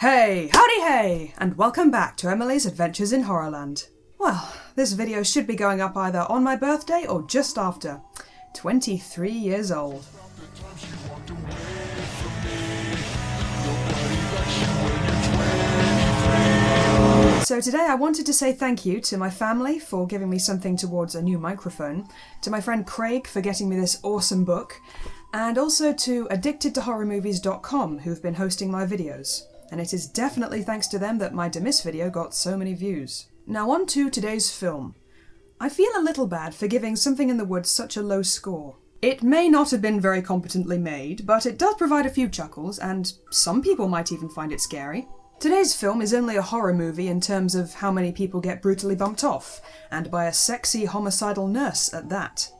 Hey, howdy hey, and welcome back to Emily's Adventures in Horrorland. Well, this video should be going up either on my birthday or just after. 23 years old. So today I wanted to say thank you to my family for giving me something towards a new microphone, to my friend Craig for getting me this awesome book, and also to addictedtohorrormovies.com who've been hosting my videos. And it is definitely thanks to them that my Demis video got so many views. Now on to today's film. I feel a little bad for giving Something in the Woods such a low score. It may not have been very competently made, but it does provide a few chuckles, and some people might even find it scary. Today's film is only a horror movie in terms of how many people get brutally bumped off, and by a sexy homicidal nurse at that.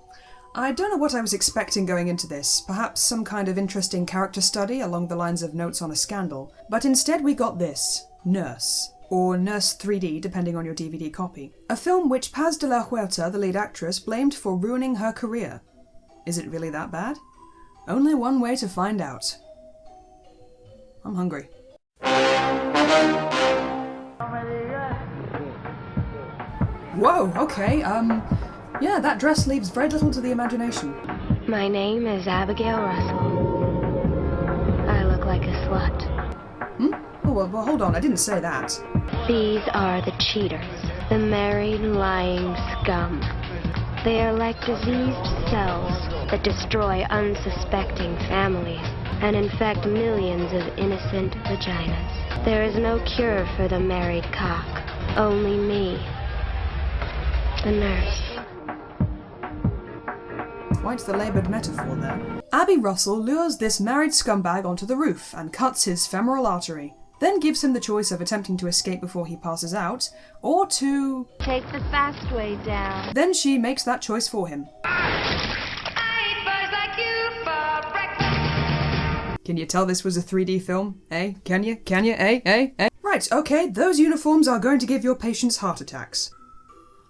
I don't know what I was expecting going into this, perhaps some kind of interesting character study along the lines of Notes on a Scandal, but instead we got this, Nurse, or Nurse 3D depending on your DVD copy. A film which Paz de la Huerta, the lead actress, blamed for ruining her career. Is it really that bad? Only one way to find out. I'm hungry. Whoa, okay, yeah, that dress leaves very little to the imagination. My name is Abigail Russell. I look like a slut. Oh, well, hold on, I didn't say that. These are the cheaters, the married, lying scum. They are like diseased cells that destroy unsuspecting families and infect millions of innocent vaginas. There is no cure for the married cock, only me, the nurse. Quite the laboured metaphor there. Abby Russell lures this married scumbag onto the roof and cuts his femoral artery, then gives him the choice of attempting to escape before he passes out, or to take the fast way down. Then she makes that choice for him. Can you tell this was a 3D film? Eh? Can you? Can you? Eh? Right, okay, those uniforms are going to give your patients heart attacks.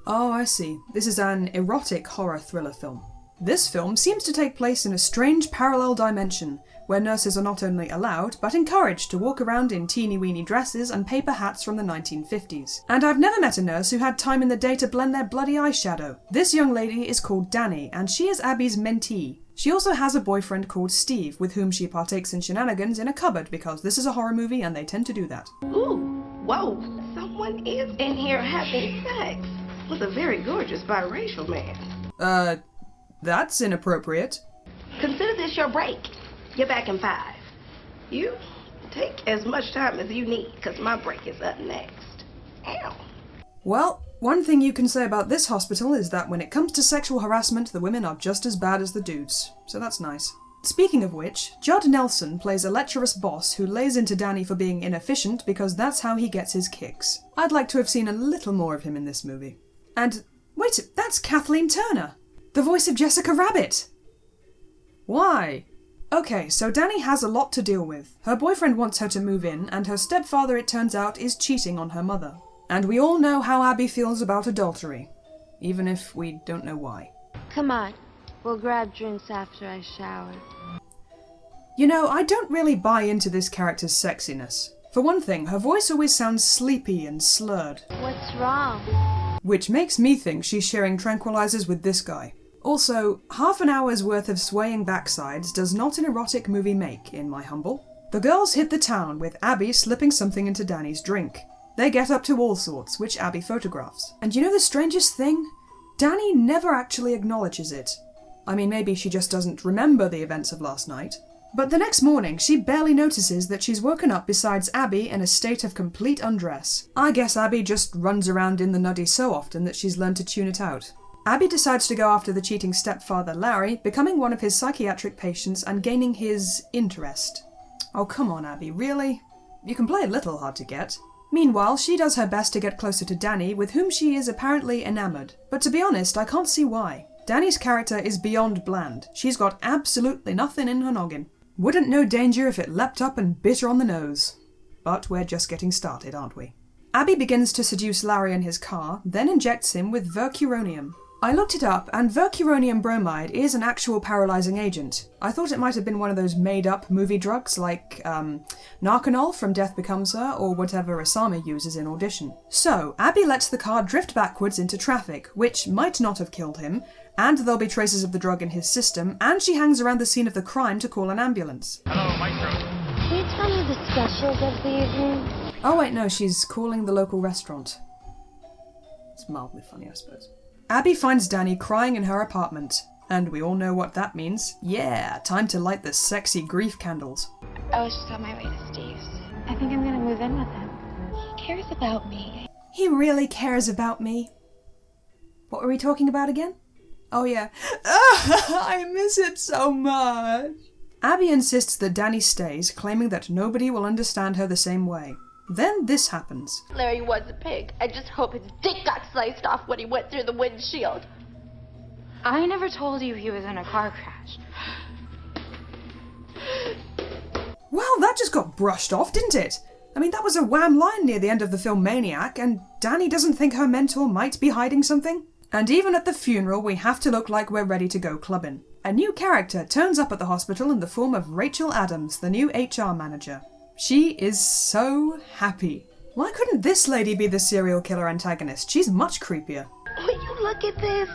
Oh, I see. This is an erotic horror thriller film. This film seems to take place in a strange parallel dimension, where nurses are not only allowed, but encouraged to walk around in teeny-weeny dresses and paper hats from the 1950s. And I've never met a nurse who had time in the day to blend their bloody eyeshadow. This young lady is called Danny, and she is Abby's mentee. She also has a boyfriend called Steve, with whom she partakes in shenanigans in a cupboard, because this is a horror movie and they tend to do that. Ooh, whoa, someone is in here having sex with a very gorgeous biracial man. That's inappropriate. Consider this your break. You're back in 5. You take as much time as you need, because my break is up next. Ow. Well, one thing you can say about this hospital is that when it comes to sexual harassment, the women are just as bad as the dudes. So that's nice. Speaking of which, Judd Nelson plays a lecherous boss who lays into Danny for being inefficient because that's how he gets his kicks. I'd like to have seen a little more of him in this movie. And, wait, that's Kathleen Turner! The voice of Jessica Rabbit! Why? Okay, so Danny has a lot to deal with. Her boyfriend wants her to move in, and her stepfather, it turns out, is cheating on her mother. And we all know how Abby feels about adultery, even if we don't know why. Come on, we'll grab drinks after I shower. You know, I don't really buy into this character's sexiness. For one thing, her voice always sounds sleepy and slurred. What's wrong? Which makes me think she's sharing tranquilizers with this guy. Also, half an hour's worth of swaying backsides does not an erotic movie make, in my humble. The girls hit the town with Abby slipping something into Danny's drink. They get up to all sorts, which Abby photographs. And you know the strangest thing? Danny never actually acknowledges it. I mean, maybe she just doesn't remember the events of last night. But the next morning, she barely notices that she's woken up beside Abby in a state of complete undress. I guess Abby just runs around in the nuddy so often that she's learned to tune it out. Abby decides to go after the cheating stepfather Larry, becoming one of his psychiatric patients and gaining his interest. Oh, come on, Abby, really? You can play a little hard to get. Meanwhile, she does her best to get closer to Danny, with whom she is apparently enamored. But to be honest, I can't see why. Danny's character is beyond bland. She's got absolutely nothing in her noggin. Wouldn't know danger if it leapt up and bit her on the nose. But we're just getting started, aren't we? Abby begins to seduce Larry in his car, then injects him with vercuronium. I looked it up, and vercuronium bromide is an actual paralysing agent. I thought it might have been one of those made-up movie drugs like Narcanol from Death Becomes Her, or whatever Asami uses in Audition. So, Abby lets the car drift backwards into traffic, which might not have killed him, and there'll be traces of the drug in his system, and she hangs around the scene of the crime to call an ambulance. Hello, Maestro. Can you tell me the specials of the evening? Oh wait, no, she's calling the local restaurant. It's mildly funny, I suppose. Abby finds Danny crying in her apartment, and we all know what that means. Yeah, time to light the sexy grief candles. I was just on my way to Steve's. I think I'm gonna move in with him. He cares about me. He really cares about me. What were we talking about again? Oh yeah. I miss him so much. Abby insists that Danny stays, claiming that nobody will understand her the same way. Then this happens. Larry was a pig. I just hope his dick got sliced off when he went through the windshield. I never told you he was in a car crash. Well, that just got brushed off, didn't it? I mean, that was a wham line near the end of the film Maniac, and Danny doesn't think her mentor might be hiding something? And even at the funeral, we have to look like we're ready to go clubbing. A new character turns up at the hospital in the form of Rachel Adams, the new HR manager. She is so happy. Why couldn't this lady be the serial killer antagonist? She's much creepier. Will you look at this?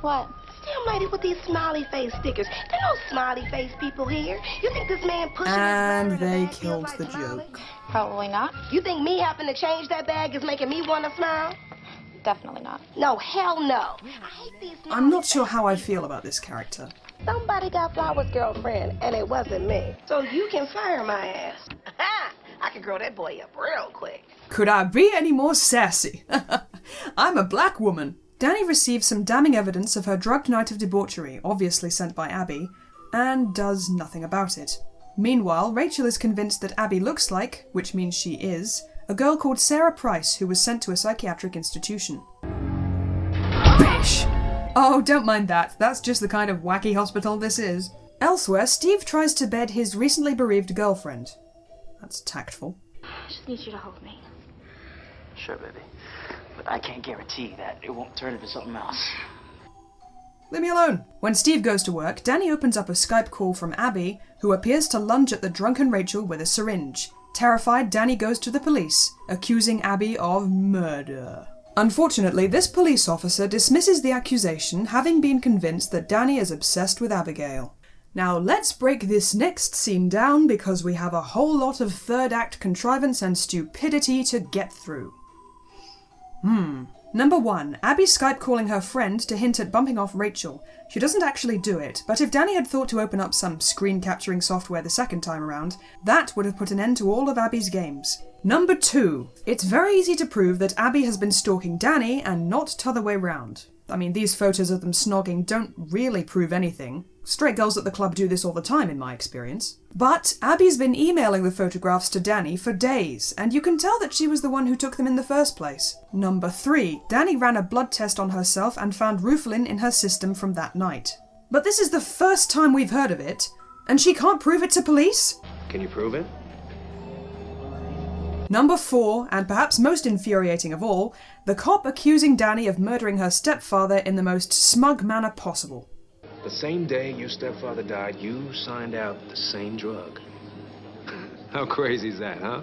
What? Damn lady with these smiley face stickers. There are no smiley face people here. You think this man pushing And his letter in they the bag feels killed like the smiling? joke. Probably not. You think me having to change that bag is making me want to smile? Definitely not. No, hell no. I hate these I'm not sure how I feel about this character. Somebody got Flower's girlfriend, and it wasn't me. So you can fire my ass. I can grow that boy up real quick. Could I be any more sassy? I'm a black woman. Danny receives some damning evidence of her drugged night of debauchery, obviously sent by Abby, and does nothing about it. Meanwhile, Rachel is convinced that Abby looks like, which means she is, a girl called Sarah Price who was sent to a psychiatric institution. Bish! Oh, don't mind that. That's just the kind of wacky hospital this is. Elsewhere, Steve tries to bed his recently bereaved girlfriend. That's tactful. I just need you to hold me. Sure, baby. But I can't guarantee that it won't turn into something else. Leave me alone. When Steve goes to work, Danny opens up a Skype call from Abby, who appears to lunge at the drunken Rachel with a syringe. Terrified, Danny goes to the police, accusing Abby of murder. Unfortunately, this police officer dismisses the accusation, having been convinced that Danny is obsessed with Abigail. Now let's break this next scene down because we have a whole lot of third act contrivance and stupidity to get through. Number 1, Abby Skype calling her friend to hint at bumping off Rachel. She doesn't actually do it, but if Danny had thought to open up some screen capturing software the second time around, that would have put an end to all of Abby's games. Number 2, it's very easy to prove that Abby has been stalking Danny and not t'other way round. I mean, these photos of them snogging don't really prove anything. Straight girls at the club do this all the time, in my experience. But Abby's been emailing the photographs to Danny for days, and you can tell that she was the one who took them in the first place. Number 3, Danny ran a blood test on herself and found Rufalin in her system from that night. But this is the first time we've heard of it, and she can't prove it to police? Can you prove it? Number 4, and perhaps most infuriating of all, the cop accusing Danny of murdering her stepfather in the most smug manner possible. The same day your stepfather died, you signed out the same drug. How crazy is that, huh?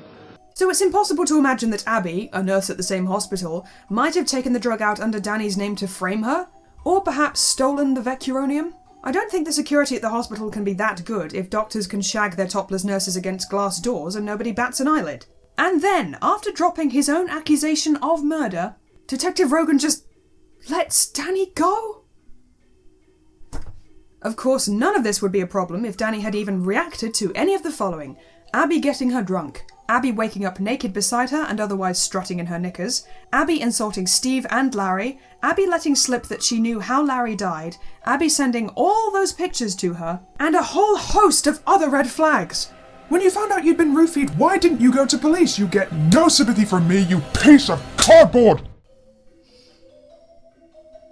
So it's impossible to imagine that Abby, a nurse at the same hospital, might have taken the drug out under Danny's name to frame her? Or perhaps stolen the vecuronium? I don't think the security at the hospital can be that good if doctors can shag their topless nurses against glass doors and nobody bats an eyelid. And then, after dropping his own accusation of murder, Detective Rogan just lets Danny go? Of course, none of this would be a problem if Danny had even reacted to any of the following. Abby getting her drunk, Abby waking up naked beside her and otherwise strutting in her knickers, Abby insulting Steve and Larry, Abby letting slip that she knew how Larry died, Abby sending all those pictures to her, and a whole host of other red flags. When you found out you'd been roofied, why didn't you go to police? You get no sympathy from me, you piece of cardboard!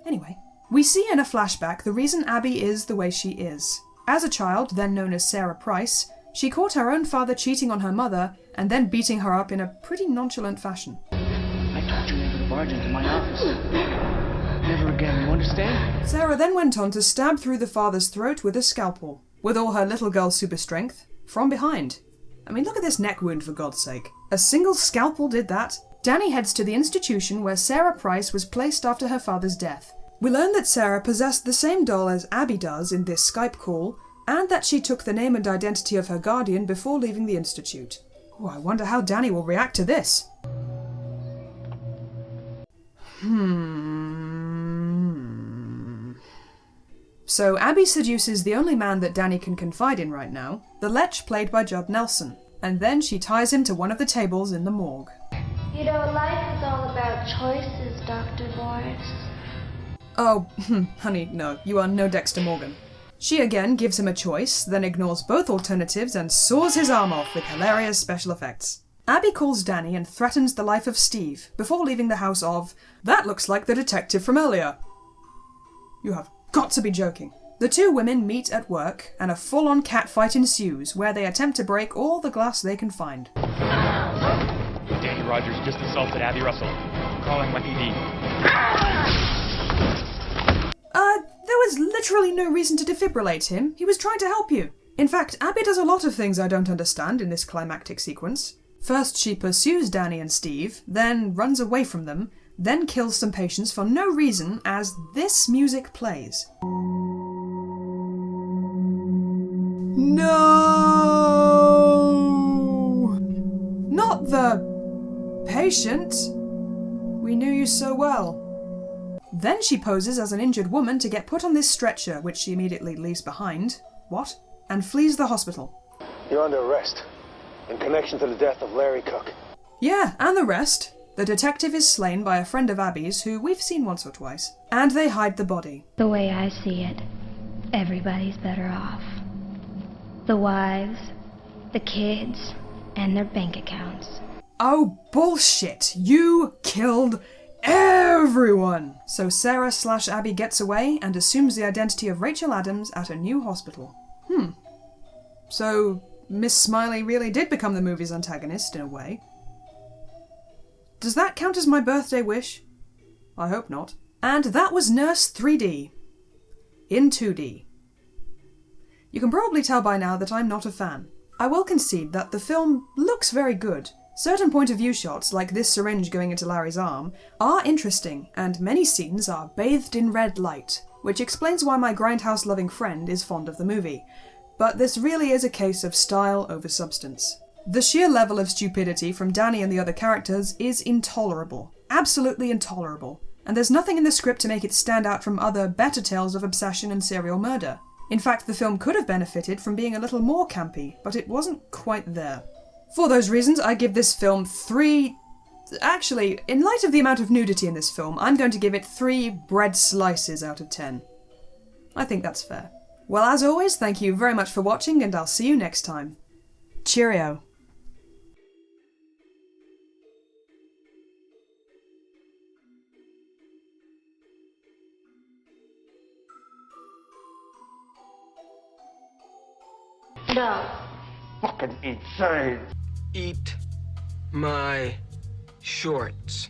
Anyway, we see in a flashback the reason Abby is the way she is. As a child, then known as Sarah Price, she caught her own father cheating on her mother and then beating her up in a pretty nonchalant fashion. I told you never to barge into my office. Never again, you understand? Sarah then went on to stab through the father's throat with a scalpel, with all her little girl super strength, from behind. I mean, look at this neck wound, for God's sake. A single scalpel did that. Danny heads to the institution where Sarah Price was placed after her father's death. We learn that Sarah possessed the same doll as Abby does in this Skype call, and that she took the name and identity of her guardian before leaving the institute. Oh, I wonder how Danny will react to this. So Abby seduces the only man that Danny can confide in right now, the lech played by Judd Nelson, and then she ties him to one of the tables in the morgue. You know, life is all about choices, Dr. Morris. Oh, honey, no, you are no Dexter Morgan. She again gives him a choice, then ignores both alternatives and saws his arm off with hilarious special effects. Abby calls Danny and threatens the life of Steve before leaving the house of, "That looks like the detective from earlier." You have got to be joking. The two women meet at work and a full-on catfight ensues where they attempt to break all the glass they can find. Danny Rogers just assaulted Abby Russell. Calling my PD. There was literally no reason to defibrillate him. He was trying to help you. In fact, Abby does a lot of things I don't understand in this climactic sequence. First, she pursues Danny and Steve, then runs away from them, then kills some patients for no reason as this music plays. No! Not the patient. We knew you so well. Then she poses as an injured woman to get put on this stretcher, which she immediately leaves behind. What? And flees the hospital. You're under arrest in connection to the death of Larry Cook. Yeah, and the rest. The detective is slain by a friend of Abby's who we've seen once or twice, and they hide the body. The way I see it, everybody's better off. The wives, the kids, and their bank accounts. Oh, bullshit! You killed everyone! So Sarah/Abby gets away and assumes the identity of Rachel Adams at a new hospital. So Miss Smiley really did become the movie's antagonist, in a way. Does that count as my birthday wish? I hope not. And that was Nurse 3D. In 2D. You can probably tell by now that I'm not a fan. I will concede that the film looks very good. Certain point-of-view shots, like this syringe going into Larry's arm, are interesting, and many scenes are bathed in red light, which explains why my grindhouse-loving friend is fond of the movie. But this really is a case of style over substance. The sheer level of stupidity from Danny and the other characters is intolerable. Absolutely intolerable. And there's nothing in the script to make it stand out from other better tales of obsession and serial murder. In fact, the film could have benefited from being a little more campy, but it wasn't quite there. For those reasons, I give this film 3... Actually, in light of the amount of nudity in this film, I'm going to give it 3 bread slices out of 10. I think that's fair. Well, as always, thank you very much for watching, and I'll see you next time. Cheerio. No. Fucking insane. Eat my shorts.